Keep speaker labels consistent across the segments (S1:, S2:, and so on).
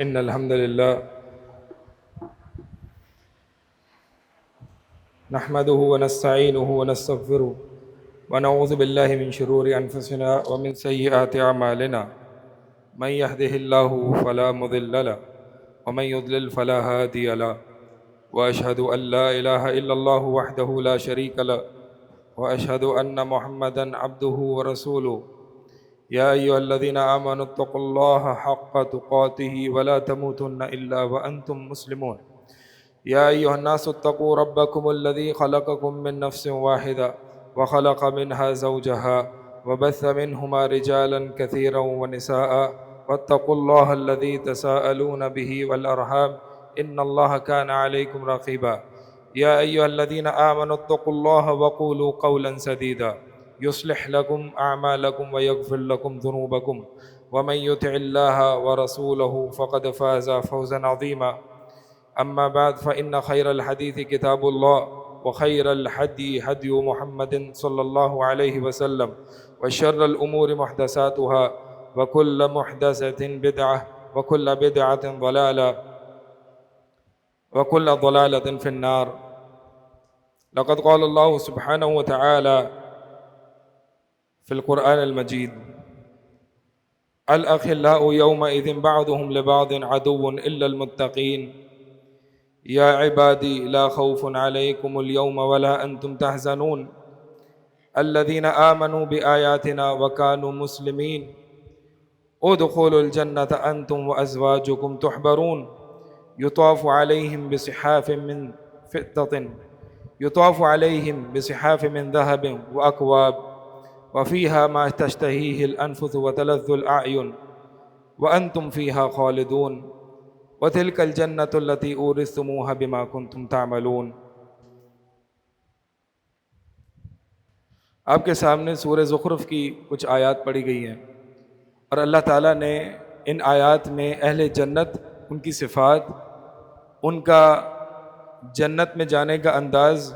S1: إن الحمد لله نحمده ونستعينه ونستغفره ونعوذ بالله من شرور أنفسنا ومن سيئات أعمالنا من يهده الله فلا مضل له ومن يضلل فلا هادي له وأشهد أن لا إله إلا الله وحده لا شريك له وأشهد أن محمدًا عبده ورسوله يا أيها الذين آمنوا اتقوا الله حق تقاته ولا تموتن إلا وأنتم مسلمون يا أيها الناس اتقوا ربكم الذي خلقكم من نفس واحدة وخلق منها زوجها وبث منهما رجالا كثيرا ونساء واتقوا الله الذي تساءلون به والأرحام إن الله كان عليكم رقيبا يا أيها الذين آمنوا اتقوا الله وقولوا قولا سديدا يصلح لكم أعمالكم ويغفر لكم ذنوبكم ومن يطع الله ورسوله فقد فاز فوزا عظيما أما بعد فإن خير الحديث كتاب الله وخير الهدي هدي محمد صلى الله عليه وسلم وشر الأمور محدثاتها وكل محدثة بدعة وكل بدعة ضلالة وكل ضلالة في النار لقد قال الله سبحانه وتعالى في القرآن المجيد الأخلاء يومئذ بعضهم لبعض عدو إلا المتقين يا عبادي لا خوف عليكم اليوم ولا أنتم تحزنون الذين آمنوا بآياتنا وكانوا مسلمين ادخلوا الجنة أنتم وأزواجكم تحبرون يطاف عليهم بصحاف من فضة يطاف عليهم بصحاف من ذهب وأكواب وفيها ما تشتهيه الأنفس وتلذ الأعين وأنتم فيها خالدون وتلك الجنة التي أورثتموها بما كنتم تعملون۔ آپ کے سامنے سورہ زخرف کی کچھ آیات پڑھی گئی ہیں اور اللہ تعالیٰ نے ان آیات میں اہل جنت، ان کی صفات، ان کا جنت میں جانے کا انداز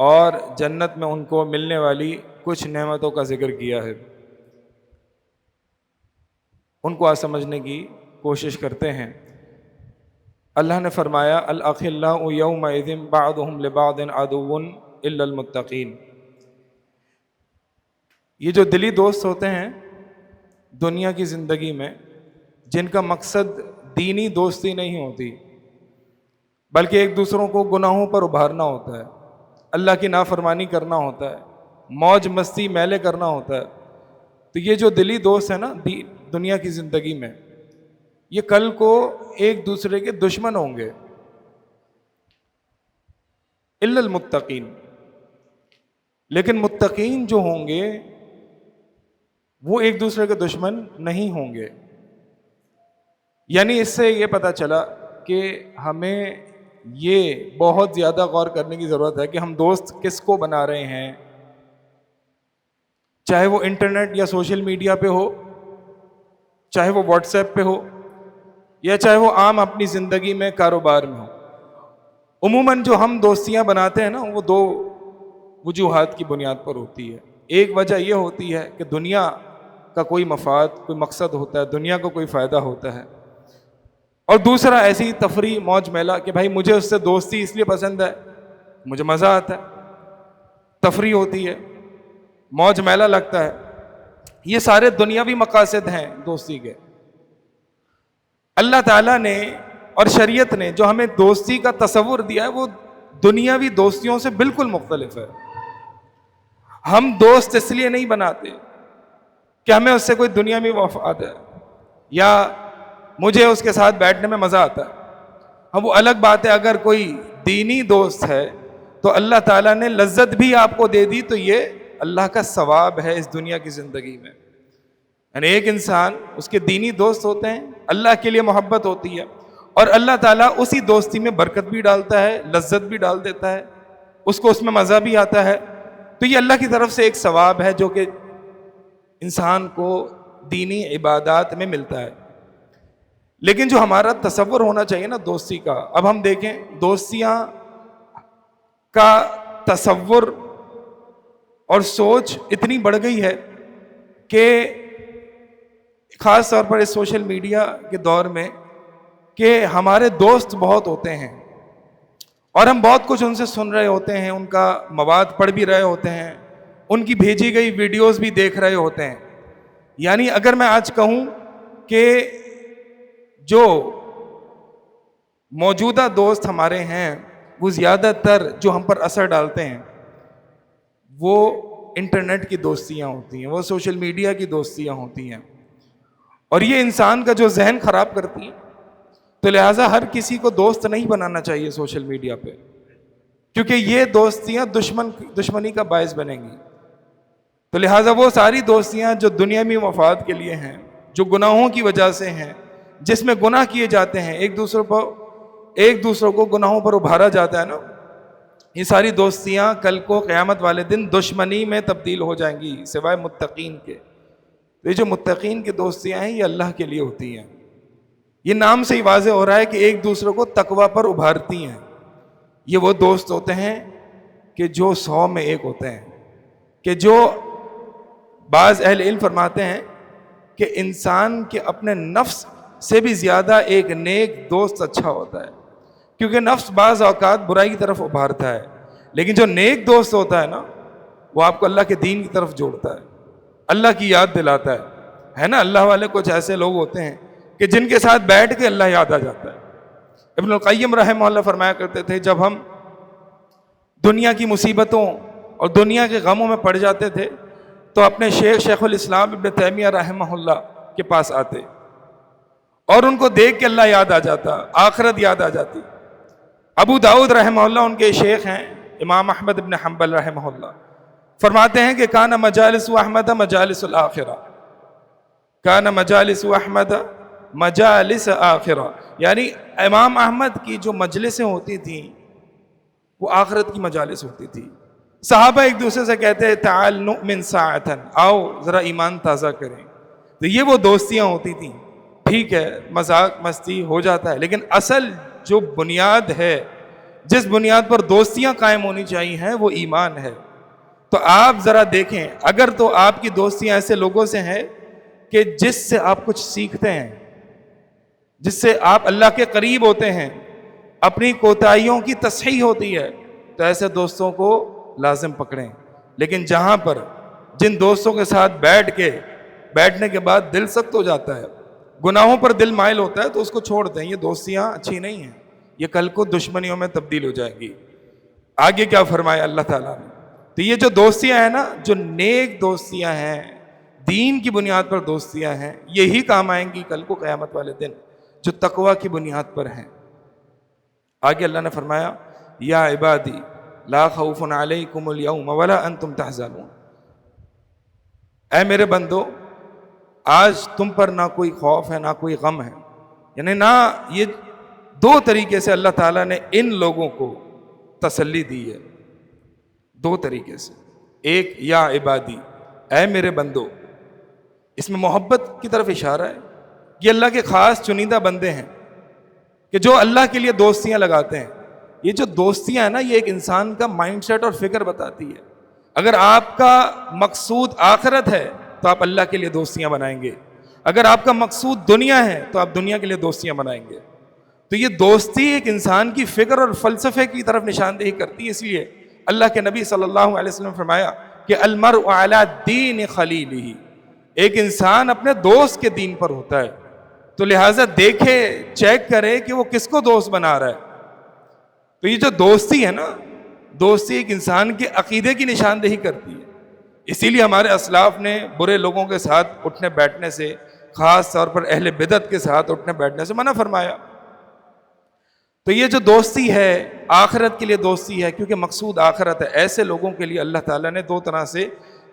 S1: اور جنت میں ان کو ملنے والی کچھ نعمتوں کا ذکر کیا ہے۔ ان کو آج سمجھنے کی کوشش کرتے ہیں۔ اللہ نے فرمایا الاخلاء یومئذ بعضهم لبعض عدو الا المتقین۔ یہ جو دلی دوست ہوتے ہیں دنیا کی زندگی میں، جن کا مقصد دینی دوستی نہیں ہوتی بلکہ ایک دوسروں کو گناہوں پر ابھارنا ہوتا ہے، اللہ کی نافرمانی کرنا ہوتا ہے، موج مستی میلے کرنا ہوتا ہے، تو یہ جو دلی دوست ہیں نا دنیا کی زندگی میں، یہ کل کو ایک دوسرے کے دشمن ہوں گے الا المتقین۔ لیکن متقین جو ہوں گے وہ ایک دوسرے کے دشمن نہیں ہوں گے۔ یعنی اس سے یہ پتہ چلا کہ ہمیں یہ بہت زیادہ غور کرنے کی ضرورت ہے کہ ہم دوست کس کو بنا رہے ہیں، چاہے وہ انٹرنیٹ یا سوشل میڈیا پہ ہو، چاہے وہ واٹس ایپ پہ ہو، یا چاہے وہ عام اپنی زندگی میں کاروبار میں ہو۔ عموماً جو ہم دوستیاں بناتے ہیں نا وہ دو وجوہات کی بنیاد پر ہوتی ہے۔ ایک وجہ یہ ہوتی ہے کہ دنیا کا کوئی مفاد، کوئی مقصد ہوتا ہے، دنیا کو کوئی فائدہ ہوتا ہے، اور دوسرا ایسی تفریح موج میلہ کہ بھائی مجھے اس سے دوستی اس لیے پسند ہے، مجھے مزہ آتا ہے، تفریح ہوتی ہے، موج میلہ لگتا ہے۔ یہ سارے دنیاوی مقاصد ہیں دوستی کے۔ اللہ تعالیٰ نے اور شریعت نے جو ہمیں دوستی کا تصور دیا ہے وہ دنیاوی دوستیوں سے بالکل مختلف ہے۔ ہم دوست اس لیے نہیں بناتے کہ ہمیں اس سے کوئی دنیاوی مفاد ہے یا مجھے اس کے ساتھ بیٹھنے میں مزہ آتا ہے۔ ہم وہ الگ بات ہے اگر کوئی دینی دوست ہے تو اللہ تعالیٰ نے لذت بھی آپ کو دے دی تو یہ اللہ کا ثواب ہے اس دنیا کی زندگی میں۔ یعنی ایک انسان، اس کے دینی دوست ہوتے ہیں، اللہ کے لیے محبت ہوتی ہے، اور اللہ تعالیٰ اسی دوستی میں برکت بھی ڈالتا ہے، لذت بھی ڈال دیتا ہے، اس کو اس میں مزہ بھی آتا ہے، تو یہ اللہ کی طرف سے ایک ثواب ہے جو کہ انسان کو دینی عبادات میں ملتا ہے۔ لیکن جو ہمارا تصور ہونا چاہیے نا دوستی کا، اب ہم دیکھیں دوستیاں کا تصور اور سوچ اتنی بڑھ گئی ہے کہ خاص طور پر اس سوشل میڈیا کے دور میں کہ ہمارے دوست بہت ہوتے ہیں اور ہم بہت کچھ ان سے سن رہے ہوتے ہیں، ان کا مواد پڑھ بھی رہے ہوتے ہیں، ان کی بھیجی گئی ویڈیوز بھی دیکھ رہے ہوتے ہیں. یعنی اگر میں آج کہوں کہ جو موجودہ دوست ہمارے ہیں وہ زیادہ تر جو ہم پر اثر ڈالتے ہیں وہ انٹرنیٹ کی دوستیاں ہوتی ہیں، وہ سوشل میڈیا کی دوستیاں ہوتی ہیں، اور یہ انسان کا جو ذہن خراب کرتی ہیں. تو لہٰذا ہر کسی کو دوست نہیں بنانا چاہیے سوشل میڈیا پہ، کیونکہ یہ دوستیاں دشمنی کا باعث بنیں گی. تو لہٰذا وہ ساری دوستیاں جو دنیاوی مفاد کے لیے ہیں، جو گناہوں کی وجہ سے ہیں، جس میں گناہ کیے جاتے ہیں، ایک دوسروں کو گناہوں پر ابھارا جاتا ہے نا، یہ ساری دوستیاں کل کو قیامت والے دن دشمنی میں تبدیل ہو جائیں گی سوائے متقین کے. یہ جو متقین کی دوستیاں ہیں یہ اللہ کے لیے ہوتی ہیں. یہ نام سے ہی واضح ہو رہا ہے کہ ایک دوسرے کو تقوی پر ابھارتی ہیں. یہ وہ دوست ہوتے ہیں کہ جو 100 میں ایک ہوتے ہیں، کہ جو بعض اہل علم فرماتے ہیں کہ انسان کے اپنے نفس سے بھی زیادہ ایک نیک دوست اچھا ہوتا ہے، کیونکہ نفس بعض اوقات برائی کی طرف ابھارتا ہے، لیکن جو نیک دوست ہوتا ہے نا وہ آپ کو اللہ کے دین کی طرف جوڑتا ہے، اللہ کی یاد دلاتا ہے نا. اللہ والے کچھ ایسے لوگ ہوتے ہیں کہ جن کے ساتھ بیٹھ کے اللہ یاد آ جاتا ہے. ابن القیم رحمہ اللہ فرمایا کرتے تھے جب ہم دنیا کی مصیبتوں اور دنیا کے غموں میں پڑ جاتے تھے تو اپنے شیخ الاسلام ابن تیمیہ رحمہ اللہ کے پاس آتے اور ان کو دیکھ کے اللہ یاد آ جاتا، آخرت یاد آ جاتی. ابو داؤد رحمہ اللہ ان کے شیخ ہیں امام احمد ابن حنبل رحمہ اللہ، فرماتے ہیں کہ کان مجالس احمد مجالس الآخرہ، کان مجالس احمد مجالس آخرہ، یعنی امام احمد کی جو مجلسیں ہوتی تھیں وہ آخرت کی مجالس ہوتی تھی. صحابہ ایک دوسرے سے کہتے ہیں تعال نؤمن ساعتن، آؤ ذرا ایمان تازہ کریں. تو یہ وہ دوستیاں ہوتی تھیں. ٹھیک ہے مذاق مستی ہو جاتا ہے، لیکن اصل جو بنیاد ہے، جس بنیاد پر دوستیاں قائم ہونی چاہیے ہیں وہ ایمان ہے. تو آپ ذرا دیکھیں، اگر تو آپ کی دوستیاں ایسے لوگوں سے ہیں کہ جس سے آپ کچھ سیکھتے ہیں، جس سے آپ اللہ کے قریب ہوتے ہیں، اپنی کوتاہیوں کی تصحیح ہوتی ہے، تو ایسے دوستوں کو لازم پکڑیں. لیکن جہاں پر جن دوستوں کے ساتھ بیٹھنے کے بعد دل سخت ہو جاتا ہے، گناہوں پر دل مائل ہوتا ہے، تو اس کو چھوڑ دیں. یہ دوستیاں اچھی نہیں ہیں، یہ کل کو دشمنیوں میں تبدیل ہو جائیں گی. آگے کیا فرمایا اللہ تعالیٰ نے؟ تو یہ جو دوستیاں ہیں نا، جو نیک دوستیاں ہیں، دین کی بنیاد پر دوستیاں ہیں، یہی کام آئیں گی کل کو قیامت والے دن، جو تقوی کی بنیاد پر ہیں. آگے اللہ نے فرمایا یا عبادی لا خوف علیکم اليوم ولا انتم تحزنون، اے میرے بندو آج تم پر نہ کوئی خوف ہے نہ کوئی غم ہے. یعنی نہ، یہ دو طریقے سے اللہ تعالیٰ نے ان لوگوں کو تسلی دی ہے، دو طریقے سے. ایک یا عبادی، اے میرے بندو، اس میں محبت کی طرف اشارہ ہے. یہ اللہ کے خاص چنیدہ بندے ہیں کہ جو اللہ کے لیے دوستیاں لگاتے ہیں. یہ جو دوستیاں ہیں نا، یہ ایک انسان کا مائنڈ سیٹ اور فکر بتاتی ہے. اگر آپ کا مقصود آخرت ہے تو آپ اللہ کے لیے دوستیاں بنائیں گے، اگر آپ کا مقصود دنیا ہے تو آپ دنیا کے لیے دوستیاں بنائیں گے. تو یہ دوستی ایک انسان کی فکر اور فلسفے کی طرف نشاندہی کرتی ہے. اس لیے اللہ کے نبی صلی اللہ علیہ وسلم نے فرمایا کہ المرء علی دین خلیلہ، ایک انسان اپنے دوست کے دین پر ہوتا ہے. تو لہٰذا دیکھے، چیک کرے کہ وہ کس کو دوست بنا رہا ہے. تو یہ جو دوستی ہے نا، دوستی ایک انسان کے عقیدے کی نشاندہی کرتی ہے. اسی لیے ہمارے اسلاف نے برے لوگوں کے ساتھ اٹھنے بیٹھنے سے، خاص طور پر اہل بدعت کے ساتھ اٹھنے بیٹھنے سے منع فرمایا. تو یہ جو دوستی ہے آخرت کے لیے دوستی ہے، کیونکہ مقصود آخرت ہے. ایسے لوگوں کے لیے اللہ تعالیٰ نے دو طرح سے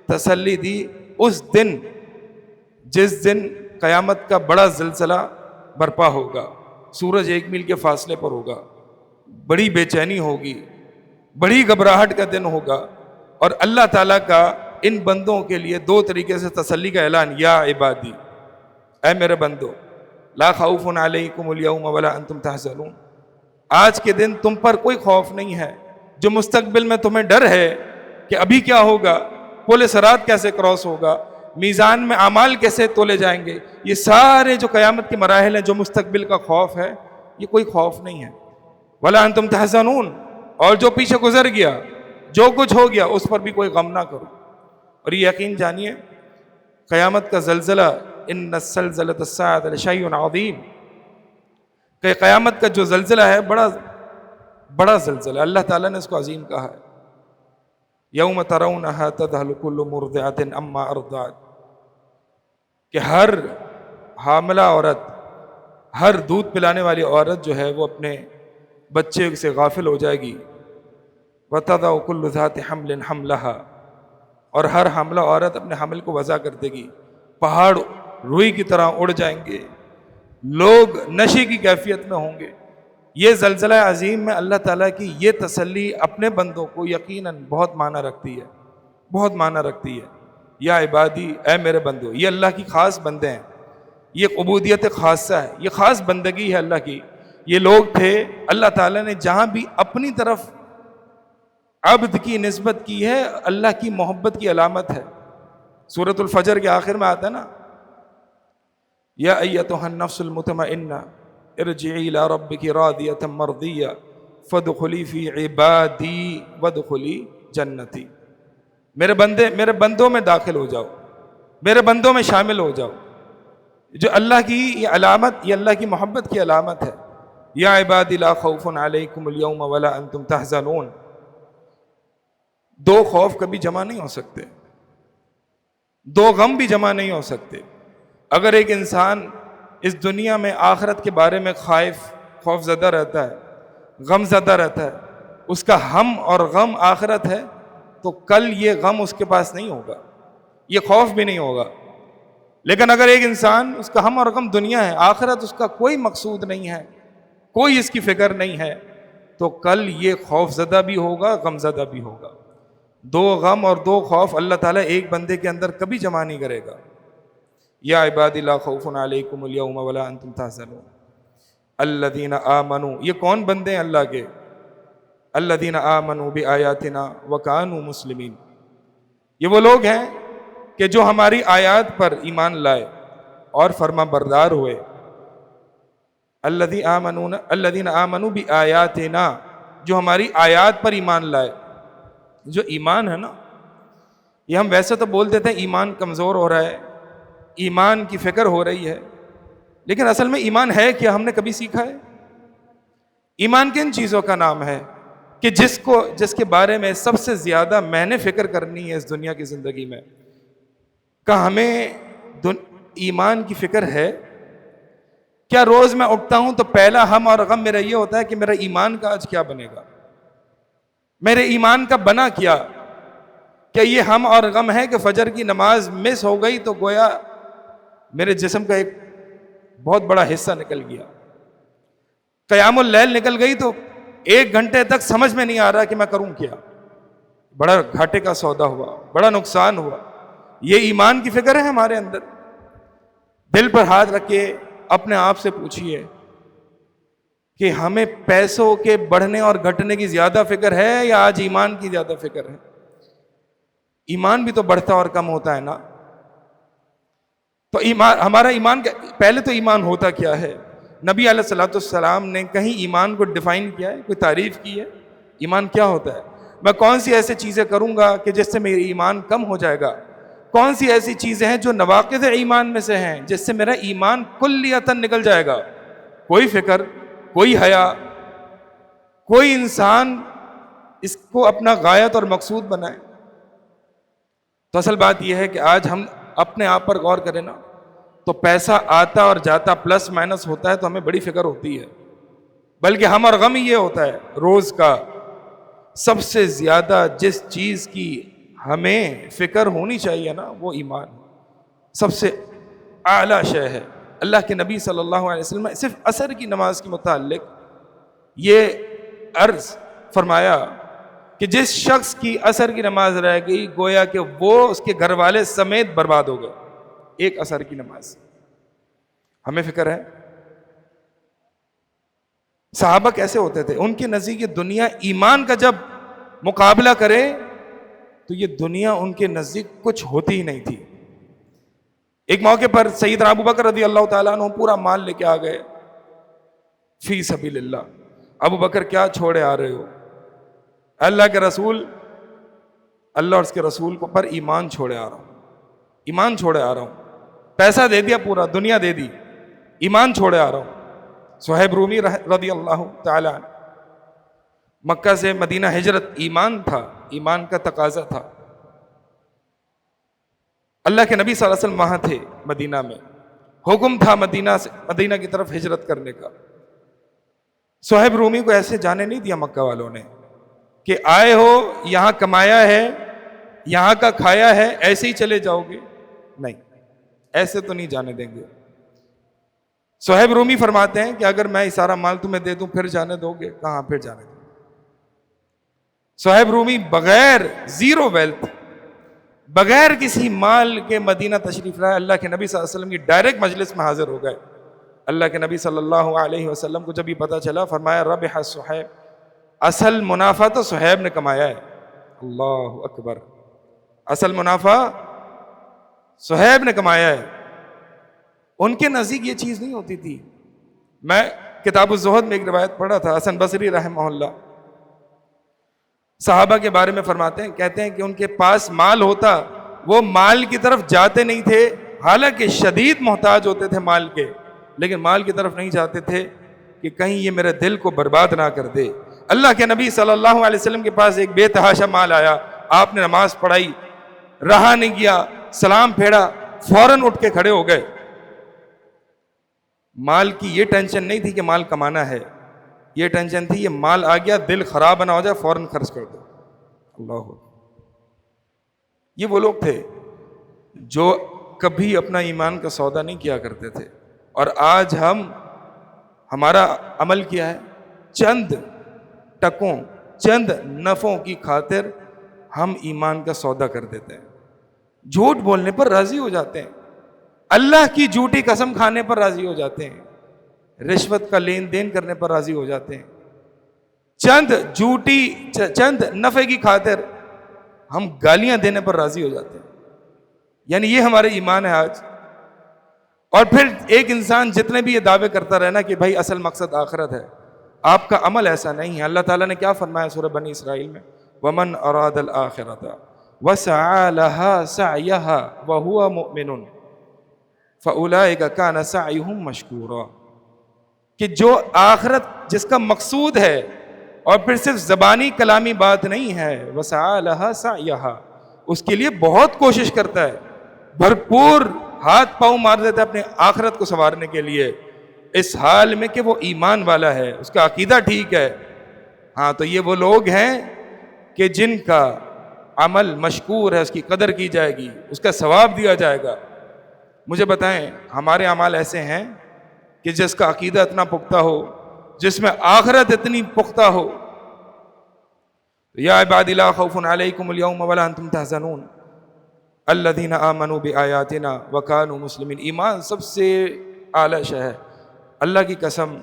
S1: تسلی دی. اس دن جس دن قیامت کا بڑا زلزلہ برپا ہوگا، سورج 1 میل کے فاصلے پر ہوگا، بڑی بے چینی ہوگی، بڑی گھبراہٹ کا دن ہوگا، اور اللہ تعالیٰ کا ان بندوں کے لیے دو طریقے سے تسلی کا اعلان، یا عبادی، اے میرے بندو، لا خوف علیکم اليوم ولا انتم تحزنون، آج کے دن تم پر کوئی خوف نہیں ہے. جو مستقبل میں تمہیں ڈر ہے کہ ابھی کیا ہوگا، پل صراط کیسے کراس ہوگا، میزان میں اعمال کیسے تولے جائیں گے، یہ سارے جو قیامت کے مراحل ہیں، جو مستقبل کا خوف ہے، یہ کوئی خوف نہیں ہے. ولا انتم تحزنون، اور جو پیچھے گزر گیا، جو کچھ ہو گیا، اس پر بھی کوئی غم نہ کرو. اور یہ یقین جانیے قیامت کا زلزلہ، ان الزلزلۃ الساعۃ لشیء عظیم، کہ قیامت کا جو زلزلہ ہے بڑا بڑا زلزلہ، اللہ تعالیٰ نے اس کو عظیم کہا ہے. یوم ترونھا تذہل کل مرضعۃ عما ارضعت، کہ ہر حاملہ عورت، ہر دودھ پلانے والی عورت جو ہے وہ اپنے بچے سے غافل ہو جائے گی. وتضع کل ذات حمل حملها، اور ہر حاملہ عورت اپنے حمل کو وضع کر دے گی. پہاڑ روئی کی طرح اڑ جائیں گے، لوگ نشے کی کیفیت میں ہوں گے. یہ زلزلہ عظیم میں اللہ تعالیٰ کی یہ تسلی اپنے بندوں کو یقیناً بہت معنی رکھتی ہے، بہت معنی رکھتی ہے. یا عبادی، اے میرے بندو، یہ اللہ کی خاص بندے ہیں، یہ عبودیت خاصہ ہے، یہ خاص بندگی ہے اللہ کی. یہ لوگ تھے، اللہ تعالیٰ نے جہاں بھی اپنی طرف عبد کی نسبت کی ہے، اللہ کی محبت کی علامت ہے. سورۃ الفجر کے آخر میں آتا ہے نا، یا ایتھا النفس المطمئنہ ارجعی الی ربک راضیۃ مرضیہ فادخلی فی عبادی وادخلی جنتی. میرے بندوں میں داخل ہو جاؤ، میرے بندوں میں شامل ہو جاؤ. جو اللہ کی یہ علامت، یہ اللہ کی محبت کی علامت ہے. یا عبادی لا خوف علیکم اليوم ولا انتم تحزنون. دو خوف کبھی جمع نہیں ہو سکتے، دو غم بھی جمع نہیں ہو سکتے. اگر ایک انسان اس دنیا میں آخرت کے بارے میں خوف زدہ رہتا ہے، غم زدہ رہتا ہے، اس کا ہم اور غم آخرت ہے، تو کل یہ غم اس کے پاس نہیں ہوگا، یہ خوف بھی نہیں ہوگا. لیکن اگر ایک انسان، اس کا ہم اور غم دنیا ہے، آخرت اس کا کوئی مقصود نہیں ہے، کوئی اس کی فکر نہیں ہے، تو کل یہ خوف زدہ بھی ہوگا، غم زدہ بھی ہوگا. دو غم اور دو خوف اللہ تعالیٰ ایک بندے کے اندر کبھی جمع نہیں کرے گا. یا عبادی لا خوف علیکم اليوم ولا انتم تحزنون الذین آمنوا. یہ کون بندے ہیں اللہ کے؟ الذین آمنوا بآیاتنا وکانوا مسلمین. یہ وہ لوگ ہیں کہ جو ہماری آیات پر ایمان لائے اور فرما بردار ہوئے. الذین آمنوا بآیاتنا، جو ہماری آیات پر ایمان لائے. جو ایمان ہے نا، یہ ہم ویسے تو بول دیتے ہیں ایمان کمزور ہو رہا ہے، ایمان کی فکر ہو رہی ہے، لیکن اصل میں ایمان ہے کیا؟ ہم نے کبھی سیکھا ہے؟ ایمان کن چیزوں کا نام ہے کہ جس کے بارے میں سب سے زیادہ میں نے فکر کرنی ہے اس دنیا کی زندگی میں؟ کہ ہمیں ایمان کی فکر ہے کیا؟ روز میں اٹھتا ہوں تو پہلا ہم اور غم میرا یہ ہوتا ہے کہ میرا ایمان کا آج کیا بنے گا، میرے ایمان کا بنا کیا؟ کیا یہ ہم اور غم ہے کہ فجر کی نماز مس ہو گئی تو گویا میرے جسم کا ایک بہت بڑا حصہ نکل گیا، قیام اللیل نکل گئی تو 1 گھنٹے تک سمجھ میں نہیں آ رہا کہ میں کروں کیا، بڑا گھاٹے کا سودا ہوا، بڑا نقصان ہوا. یہ ایمان کی فکر ہے ہمارے اندر؟ دل پر ہاتھ رکھ کے اپنے آپ سے پوچھئے کہ ہمیں پیسوں کے بڑھنے اور گھٹنے کی زیادہ فکر ہے یا آج ایمان کی زیادہ فکر ہے؟ ایمان بھی تو بڑھتا اور کم ہوتا ہے نا. تو ہمارا ایمان پہلے تو ایمان ہوتا کیا ہے؟ نبی علیہ الصلوۃ والسلام نے کہیں ایمان کو ڈیفائن کیا ہے، کوئی تعریف کی ہے؟ ایمان کیا ہوتا ہے؟ میں کون سی ایسی چیزیں کروں گا کہ جس سے میرا ایمان کم ہو جائے گا؟ کون سی ایسی چیزیں ہیں جو نواقض ایمان میں سے ہیں جس سے میرا ایمان کلیتاً نکل جائے گا؟ کوئی فکر، کوئی حیا، کوئی انسان اس کو اپنا غایت اور مقصود بنائے. تو اصل بات یہ ہے کہ آج ہم اپنے آپ پر غور کریں نا، تو پیسہ آتا اور جاتا، پلس مائنس ہوتا ہے تو ہمیں بڑی فکر ہوتی ہے. بلکہ ہم اور غم یہ ہوتا ہے روز کا سب سے زیادہ جس چیز کی ہمیں فکر ہونی چاہیے نا، وہ ایمان سب سے اعلیٰ شے ہے. اللہ کے نبی صلی اللہ علیہ وسلم نے صرف عصر کی نماز کے متعلق یہ عرض فرمایا کہ جس شخص کی عصر کی نماز رہ گئی گویا کہ وہ اس کے گھر والے سمیت برباد ہو گئے. ایک عصر کی نماز. ہمیں فکر ہے صحابہ کیسے ہوتے تھے؟ ان کے نزدیک یہ دنیا ایمان کا جب مقابلہ کرے تو یہ دنیا ان کے نزدیک کچھ ہوتی ہی نہیں تھی. ایک موقع پر سیدنا ابو بکر رضی اللہ تعالیٰ عنہ پورا مال لے کے آ گئے. فی سبیل اللہ. ابو بکر کیا چھوڑے آ رہے ہو؟ اللہ کے رسول، اللہ اور اس کے رسول کو پر ایمان چھوڑے آ رہا ہوں، ایمان چھوڑے آ رہا ہوں. پیسہ دے دیا، پورا دنیا دے دی، ایمان چھوڑے آ رہا ہوں. صہیب رومی رضی اللہ تعالی عنہ، مکہ سے مدینہ ہجرت ایمان تھا، ایمان کا تقاضا تھا. اللہ کے نبی صلی اللہ علیہ وسلم وہاں تھے مدینہ میں، حکم تھا مدینہ کی طرف ہجرت کرنے کا. صہیب رومی کو ایسے جانے نہیں دیا مکہ والوں نے کہ آئے ہو یہاں کمایا ہے، یہاں کا کھایا ہے، ایسے ہی چلے جاؤ گے. نہیں، ایسے تو نہیں جانے دیں گے. صہیب رومی فرماتے ہیں کہ اگر میں سارا مال تمہیں دے دوں پھر جانے دو گے؟ کہاں پھر جانے دو. صہیب رومی بغیر زیرو ویلتھ، بغیر کسی مال کے مدینہ تشریف لائے. اللہ کے نبی صلی اللہ علیہ وسلم کی ڈائریکٹ مجلس میں حاضر ہو گئے. اللہ کے نبی صلی اللہ علیہ وسلم کو جب یہ پتا چلا، فرمایا ربح صہیب، اصل منافع تو صہیب نے کمایا ہے. اللہ اکبر، اصل منافع صہیب نے کمایا ہے. ان کے نزدیک یہ چیز نہیں ہوتی تھی. میں کتاب الزہد میں ایک روایت پڑھا تھا، حسن بصری رحمہ اللہ صحابہ کے بارے میں فرماتے ہیں، کہتے ہیں کہ ان کے پاس مال ہوتا، وہ مال کی طرف جاتے نہیں تھے، حالانکہ شدید محتاج ہوتے تھے مال کے، لیکن مال کی طرف نہیں جاتے تھے کہ کہیں یہ میرے دل کو برباد نہ کر دے. اللہ کے نبی صلی اللہ علیہ وسلم کے پاس ایک بے تحاشا مال آیا، آپ نے نماز پڑھائی، رہا نہیں گیا، سلام پھیرا، فوراً اٹھ کے کھڑے ہو گئے. مال کی یہ ٹینشن نہیں تھی کہ مال کمانا ہے، یہ ٹینشن تھی یہ مال آ گیا، دل خراب نہ ہو جائے، فوراً خرچ کر دو. اللہ، یہ وہ لوگ تھے جو کبھی اپنا ایمان کا سودا نہیں کیا کرتے تھے. اور آج ہمارا عمل کیا ہے؟ چند ٹکوں، چند نفعوں کی خاطر ہم ایمان کا سودا کر دیتے ہیں. جھوٹ بولنے پر راضی ہو جاتے ہیں، اللہ کی جھوٹی قسم کھانے پر راضی ہو جاتے ہیں، رشوت کا لین دین کرنے پر راضی ہو جاتے ہیں. چند نفع کی خاطر ہم گالیاں دینے پر راضی ہو جاتے ہیں. یعنی یہ ہمارے ایمان ہے آج. اور پھر ایک انسان جتنے بھی یہ دعوے کرتا رہنا کہ بھائی اصل مقصد آخرت ہے، آپ کا عمل ایسا نہیں ہے. اللہ تعالیٰ نے کیا فرمایا سورہ بنی اسرائیل میں؟ وَمَنْ أَرَادَ الْآخِرَةَ وَسَعَى لَهَا سَعْيَهَا وَهُوَ مُؤْمِنٌ فَأُولَئِكَ كَانَ سَعْيُهُمْ مَشْكُورًا. کہ جو آخرت جس کا مقصود ہے اور پھر صرف زبانی کلامی بات نہیں ہے، وَسَعَى لَهَا سَعْيَهَا، اس کے لیے بہت کوشش کرتا ہے، بھرپور ہاتھ پاؤں مار دیتا ہے اپنے آخرت کو سنوارنے کے لیے، اس حال میں کہ وہ ایمان والا ہے، اس کا عقیدہ ٹھیک ہے. ہاں، تو یہ وہ لوگ ہیں کہ جن کا عمل مشکور ہے، اس کی قدر کی جائے گی، اس کا ثواب دیا جائے گا. مجھے بتائیں، ہمارے اعمال ایسے ہیں کہ جس کا عقیدہ اتنا پختہ ہو، جس میں آخرت اتنی پختہ ہو، یا عبادی لا خوف علیکم اليوم ولا انتم تحزنون الذین آمنوا بآیاتنا وکانوا مسلمین. ایمان سب سے اعلیٰ شے ہے. اللہ کی قسم،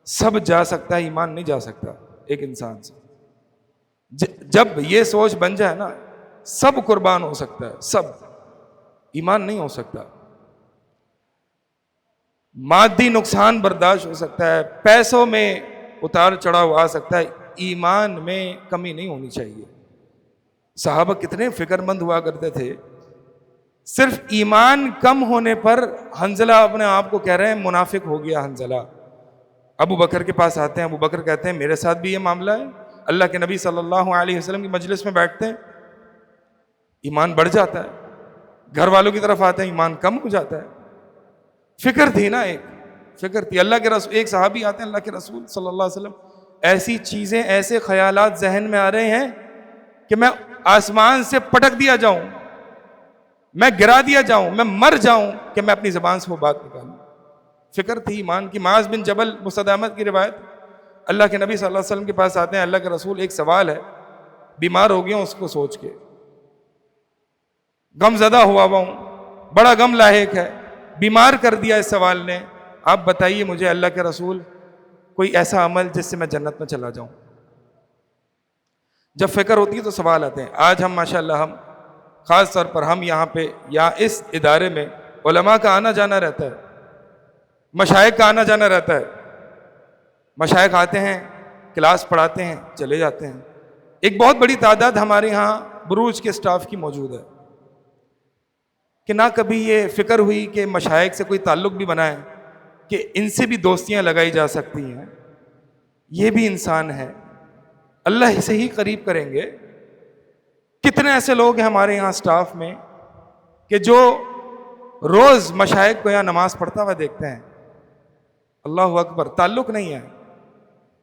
S1: سب جا سکتا ہے، ایمان نہیں جا سکتا ایک انسان سے. جب یہ سوچ بن جائے نا، سب قربان ہو سکتا ہے، سب. ایمان نہیں ہو سکتا. مادی نقصان برداشت ہو سکتا ہے، پیسوں میں اتار چڑھاؤ آ سکتا ہے، ایمان میں کمی نہیں ہونی چاہیے. صحابہ کتنے فکر مند ہوا کرتے تھے. صرف ایمان کم ہونے پر حنظلہ اپنے آپ کو کہہ رہے ہیں منافق ہو گیا حنظلہ. ابو بکر کے پاس آتے ہیں، ابو بکر کہتے ہیں میرے ساتھ بھی یہ معاملہ ہے. اللہ کے نبی صلی اللہ علیہ وسلم کی مجلس میں بیٹھتے ہیں، ایمان بڑھ جاتا ہے. گھر والوں کی طرف آتے ہیں، ایمان کم ہو جاتا ہے. فکر تھی نا، ایک فکر تھی. اللہ کے رسول، ایک صحابی آتے ہیں، اللہ کے رسول صلی اللہ علیہ وسلم، ایسی چیزیں، ایسے خیالات ذہن میں آ رہے ہیں کہ میں آسمان سے پٹک دیا جاؤں، میں گرا دیا جاؤں، میں مر جاؤں کہ میں اپنی زبان سے وہ بات نکالوں. فکر تھی ایمان کی. معاذ بن جبل، مسند احمد کی روایت، اللہ کے نبی صلی اللہ علیہ وسلم کے پاس آتے ہیں، اللہ کے رسول ایک سوال ہے، بیمار ہو گیا ہوں، اس کو سوچ کے غم زدہ ہوا ہوں، بڑا غم لاحق ہے، بیمار کر دیا اس سوال نے. آپ بتائیے مجھے اللہ کے رسول کوئی ایسا عمل جس سے میں جنت میں چلا جاؤں. جب فکر ہوتی ہے تو سوال آتے ہیں. آج ہم ماشاءاللہ، ہم خاص طور پر ہم یہاں پہ یا اس ادارے میں علماء کا آنا جانا رہتا ہے، مشائخ کا آنا جانا رہتا ہے. مشائخ آتے ہیں، کلاس پڑھاتے ہیں، چلے جاتے ہیں۔ ایک بہت بڑی تعداد ہمارے ہاں بروج کے سٹاف کی موجود ہے کہ نہ کبھی یہ فکر ہوئی کہ مشائخ سے کوئی تعلق بھی بنائے کہ ان سے بھی دوستیاں لگائی جا سکتی ہیں، یہ بھی انسان ہے، اللہ سے ہی قریب کریں گے۔ کتنے ایسے لوگ ہیں ہمارے یہاں سٹاف میں کہ جو روز مشائخ کو یہاں نماز پڑھتا ہوا دیکھتے ہیں، اللہ اکبر، تعلق نہیں ہے۔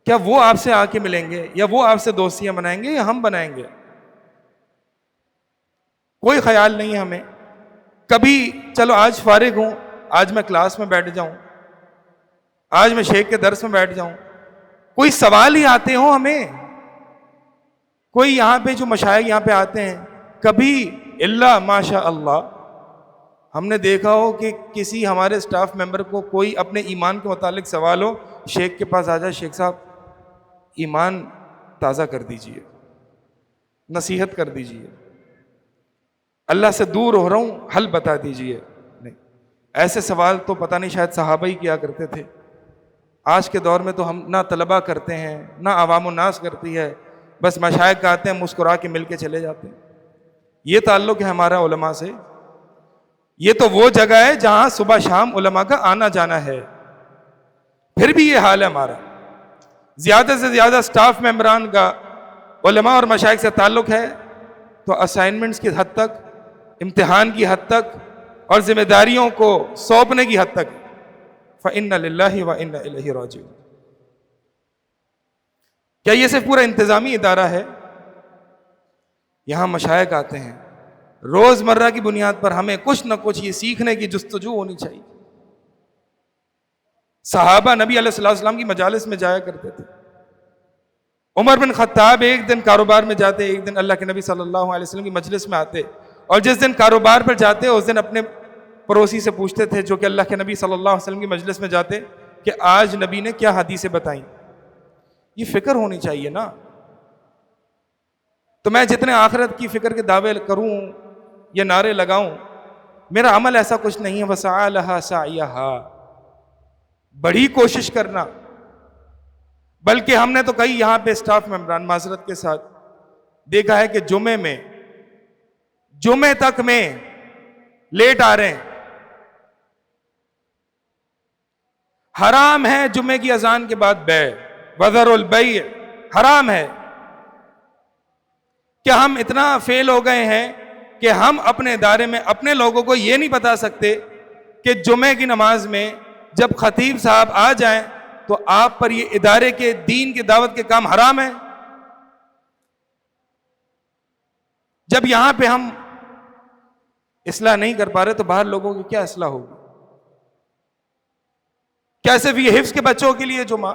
S1: کیا وہ آپ سے آ کے ملیں گے یا وہ آپ سے دوستیاں بنائیں گے یا ہم بنائیں گے؟ کوئی خیال نہیں ہے ہمیں۔ کبھی چلو آج فارغ ہوں، آج میں کلاس میں بیٹھ جاؤں، آج میں شیخ کے درس میں بیٹھ جاؤں، کوئی سوال ہی آتے ہوں ہمیں، کوئی یہاں پہ جو مشائخ یہاں پہ آتے ہیں، کبھی الا ماشاء اللہ ہم نے دیکھا ہو کہ کسی ہمارے سٹاف ممبر کو کوئی اپنے ایمان کے متعلق سوال ہو، شیخ کے پاس آ جائے، شیخ صاحب ایمان تازہ کر دیجئے، نصیحت کر دیجئے، اللہ سے دور ہو رہا ہوں، حل بتا دیجئے۔ نہیں، ایسے سوال تو پتہ نہیں شاید صحابہ ہی کیا کرتے تھے۔ آج کے دور میں تو ہم نہ طلبہ کرتے ہیں نہ عوام الناس کرتی ہے، بس مشائخ آتے ہیں، مسکرا کے مل کے چلے جاتے ہیں۔ یہ تعلق ہے ہمارا علماء سے۔ یہ تو وہ جگہ ہے جہاں صبح شام علماء کا آنا جانا ہے، پھر بھی یہ حال ہے ہمارا۔ زیادہ سے زیادہ سٹاف ممبران کا علماء اور مشائخ سے تعلق ہے تو اسائنمنٹس کی حد تک، امتحان کی حد تک اور ذمہ داریوں کو سونپنے کی حد تک۔ فَإِنَّ لِلَّهِ وَإِنَّ إِلَيْهِ رَاجِعُونَ۔ کیا یہ صرف پورا انتظامی ادارہ ہے؟ یہاں مشائخ آتے ہیں، روز مرہ کی بنیاد پر ہمیں کچھ نہ کچھ یہ سیکھنے کی جستجو ہونی چاہیے۔ صحابہ نبی علیہ الصلوۃ والسلام کی مجالس میں جایا کرتے تھے۔ عمر بن خطاب ایک دن کاروبار میں جاتے، ایک دن اللہ کے نبی صلی اللہ علیہ وسلم کی مجلس میں آتے، اور جس دن کاروبار پر جاتے اس دن اپنے پڑوسی سے پوچھتے تھے جو کہ اللہ کے نبی صلی اللہ علیہ وسلم کی مجلس میں جاتے کہ آج نبی نے کیا حدیثیں بتائیں۔ یہ فکر ہونی چاہیے نا۔ تو میں جتنے آخرت کی فکر کے دعوے کروں یا نعرے لگاؤں، میرا عمل ایسا کچھ نہیں ہے۔ وَسَعَى لَهَا سَعْيَهَا، بڑی کوشش کرنا۔ بلکہ ہم نے تو کئی یہاں پہ سٹاف ممبران معذرت کے ساتھ دیکھا ہے کہ جمعے تک میں لیٹ آ رہے ہیں۔ حرام ہے جمعے کی اذان کے بعد بیع، وَذَرُوا الْبَيْعَ، حرام ہے۔ کیا ہم اتنا فیل ہو گئے ہیں کہ ہم اپنے ادارے میں اپنے لوگوں کو یہ نہیں بتا سکتے کہ جمعے کی نماز میں جب خطیب صاحب آ جائیں تو آپ پر یہ ادارے کے دین کی دعوت کے کام حرام ہے؟ جب یہاں پہ ہم اصلاح نہیں کر پا رہے تو باہر لوگوں کی کیا اصلاح ہوگی؟ کیا صرف یہ حفظ کے بچوں کے لیے جمعہ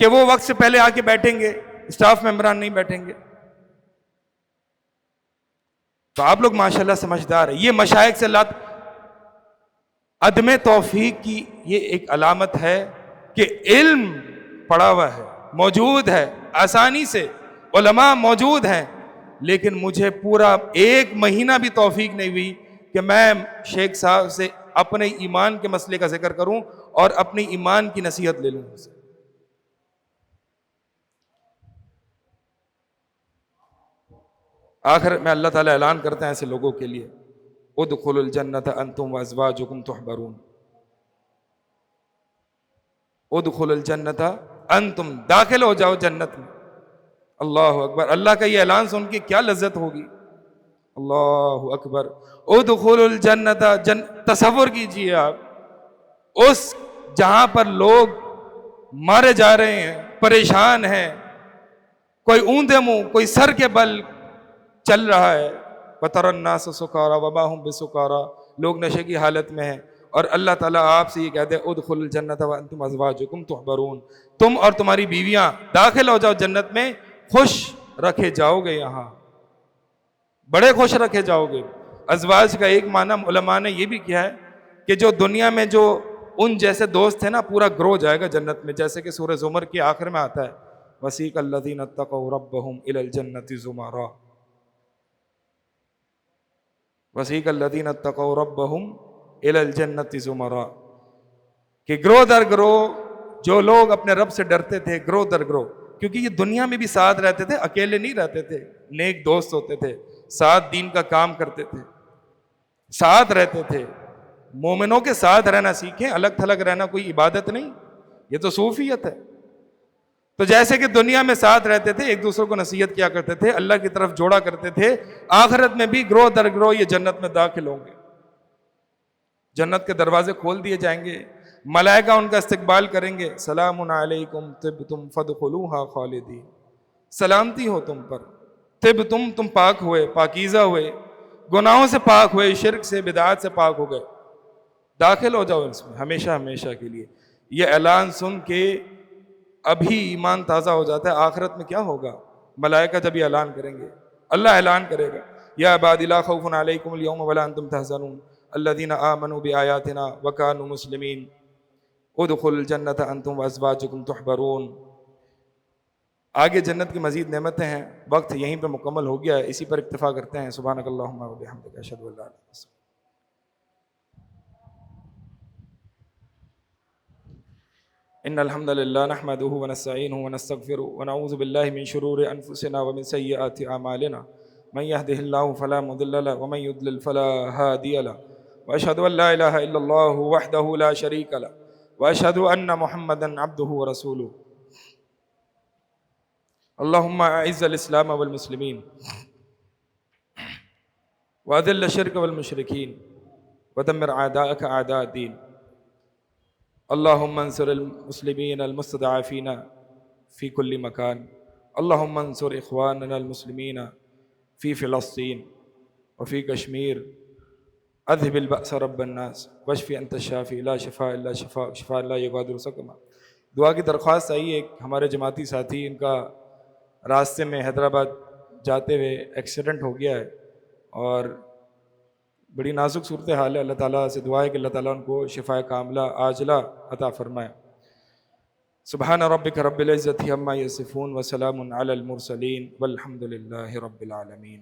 S1: کہ وہ وقت سے پہلے آ کے بیٹھیں گے، سٹاف ممبران نہیں بیٹھیں گے؟ تو آپ لوگ ماشاءاللہ سمجھدار ہیں۔ یہ مشائخ سے عدم توفیق کی یہ ایک علامت ہے کہ علم پڑا ہوا ہے، موجود ہے، آسانی سے علماء موجود ہیں، لیکن مجھے پورا 1 مہینہ بھی توفیق نہیں ہوئی کہ میں شیخ صاحب سے اپنے ایمان کے مسئلے کا ذکر کروں اور اپنی ایمان کی نصیحت لے لوں ان سے۔ آخر میں اللہ تعالیٰ اعلان کرتے ہیں ایسے لوگوں کے لیے، ادخلوا الجنت انتم وازواجکم تحبرون، ادخلوا الجنت انتم، داخل ہو جاؤ جنت میں۔ اللہ اکبر، اللہ کا یہ اعلان سن کے کیا لذت ہوگی۔ اللہ اکبر، ادخلوا الجنت، تصور کیجئے آپ اس جہاں پر لوگ مارے جا رہے ہیں، پریشان ہیں، کوئی اوندے منہ کوئی سر کے بل چل رہا ہے، وَتَرَى النَّاسَ سُكَارَىٰ وَمَا هُمْ بِسُكَارَىٰ، لوگ نشے کی حالت میں ہیں، اور اللہ تعالیٰ آپ سے یہ کہتے ہیں ادخلوا الجنت وانتم ازواجکم تحبرون، تم اور تمہاری بیویاں داخل ہو جاؤ جنت میں، خوش رکھے جاؤ گے، یہاں بڑے خوش رکھے جاؤ گے۔ ازواج کا ایک معنی علماء نے یہ بھی کیا ہے کہ جو دنیا میں جو ان جیسے دوست ہیں نا، پورا گروہ جائے گا جنت میں، جیسے کہ سورہ زمر کے آخر میں آتا ہے وَسِيقَ الَّذِينَ اتَّقَوْا رَبَّهُمْ إِلَى الْجَنَّةِ زُمَرًا، وَسِيقَ الَّذِينَ اتَّقَوْا رَبَّهُمْ إِلَى الْجَنَّةِ زُمَرًا۔ کہ گروہ در گروہ جو لوگ اپنے رب سے ڈرتے تھے، گروہ در گروہ، کیونکہ یہ دنیا میں بھی ساتھ رہتے تھے، اکیلے نہیں رہتے تھے، نیک دوست ہوتے تھے، ساتھ دین کا کام کرتے تھے، ساتھ رہتے تھے۔ مومنوں کے ساتھ رہنا سیکھیں، الگ تھلگ رہنا کوئی عبادت نہیں، یہ تو صوفیت ہے۔ تو جیسے کہ دنیا میں ساتھ رہتے تھے، ایک دوسرے کو نصیحت کیا کرتے تھے، اللہ کی طرف جوڑا کرتے تھے، آخرت میں بھی گروہ در گروہ یہ جنت میں داخل ہوں گے، جنت کے دروازے کھول دیے جائیں گے، ملائکہ ان کا استقبال کریں گے، سلام علیکم طبتم فادخلوہا خالدین، سلامتی ہو تم پر، طبتم تم پاک ہوئے، پاکیزہ ہوئے، گناہوں سے پاک ہوئے، شرک سے بدعات سے پاک ہو گئے، داخل ہو جاؤ اس میں ہمیشہ ہمیشہ کے لیے۔ یہ اعلان سن کے ابھی ایمان تازہ ہو جاتا ہے۔ آخرت میں کیا ہوگا؟ ملائکہ جب یہ اعلان کریں گے، اللہ اعلان کرے گا، یا عبادی لا خوف علیکم اليوم ولا انتم تحزنون الذین آمنوا بآیاتنا وکانوا مسلمین ادخلوا الجنۃ انتم وازواجکم تحبرون۔ آگے جنت کی مزید نعمتیں ہیں، وقت یہیں پہ مکمل ہو گیا ہے، اسی پر اکتفا کرتے ہیں۔ سبحانک اللہم وبحمدک اشہد ان لا الہ الا انت۔ ان الحمد للہ نحمده ونستعینه ونستغفره ونعوذ باللہ من شرور انفسنا ومن سیئات اعمالنا من يهده الله فلا مضل له ومن يضلل فلا هادي له واشهد ان لا اله الا الله وحده لا شريك له واشهد ان محمدا عبده ورسوله۔ اللهم اعز الاسلام والمسلمین واذل الشرك والمشركين ودمر اعداءك اعداء الدين۔ اللهم انصر المسلمين المستضعفين في كل مكان، اللهم انصر اخواننا المسلمين في فلسطين وفي كشمير، اذهب البأس رب الناس واشف انت الشافي لا شفاء الا شفاء شفاء لا يغادر سقما۔ دعا کی درخواست آئی، ایک ہمارے جماعتی ساتھی، ان کا راستے میں حیدرآباد جاتے ہوئے ایکسیڈنٹ ہو گیا ہے اور بڑی نازک صورتحال ہے۔ اللہ تعالیٰ سے دعا ہے کہ اللہ تعالیٰ ان کو شفاء کاملہ عاجلہ عطا فرمائے۔ سبحان ربک رب العزت عما یصفون وسلام علی المرسلین والحمد للہ رب العالمین۔